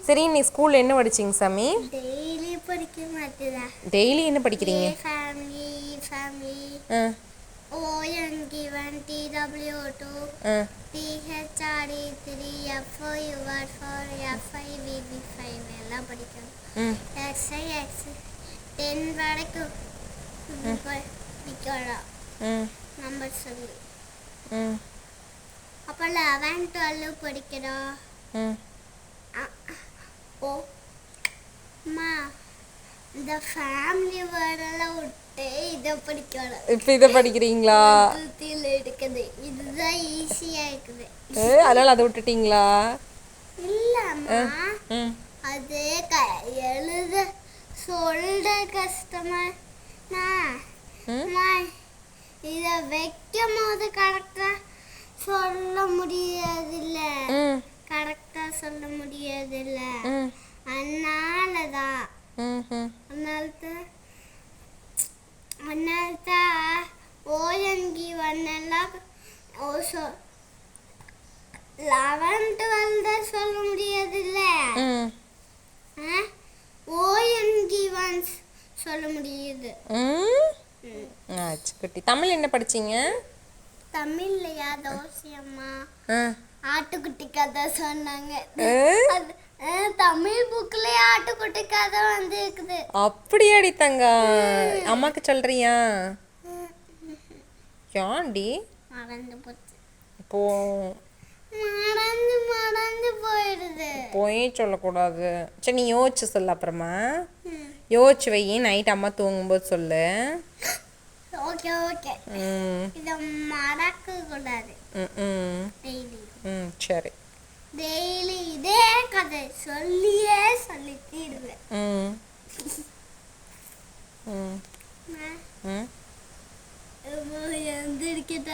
சரி நீ ஸ்கூல்ல என்ன படிச்சீங்க சாமி? டெய்லி படிக்க மாட்டேதா. டெய்லி என்ன படிக்கிறீங்க? Family family ON given TW2 THRE3 FOUR4 FIVB5 எல்லாம் படிக்கணும். XI X 10 வரைக்கும் படிக்கலாம் நம்பர் சொல்லி. அப்போ 11 12 படிக்கிறோம். ஓ அம்மா இந்த ஃபேமிலி வேர்டெல்லாம் விட்டு இதை படிக்கணும். இப்போ இதை படிக்கிறீங்களா? இருக்குது இதுதான் ஈஸியாக இருக்குது. அதனால அதை விட்டுட்டீங்களா? இல்லைம்மா அது எழுத சொல்ற கஷ்டமா. இதை வைக்கும் போது கரெக்டாக சொல்ல முடியாதுல்ல. கரெக்டாக சொல்ல முடியாதுல்ல. அதனாலதான் ON-given எல்லாம் 11 12 சொல்ல முடியாதுல்ல. ON-given சொல்ல முடியுது. குட்டி தமிழ் என்ன படிச்சீங்க? தமிழ்லையா தோசையம்மா ஆட்டுக்குட்டி கதை சொன்னாங்க. தமிழ் புக்லயே ஆட்டுக்குட்டி கதை வந்து இருக்குது. அப்படியாடி தங்க அம்மாக்கு சொல்றியா? ஏன்டி மறந்து போச்சு. இப்போ மறந்து போயிடுது. போய் சொல்லக்கூடாது. சரி நீ யோசிச்சு சொல்லு. அப்புறமா யோசிச்சு வை. நைட் அம்மா தூங்கும்போது சொல்லு. Okay okay. இத மறக்க கூடாது. டெய்லி. சரி. டெய்லி இதே கதை சொல்லியே சொல்லி தீருவேன். எந்திரிக்கிட்ட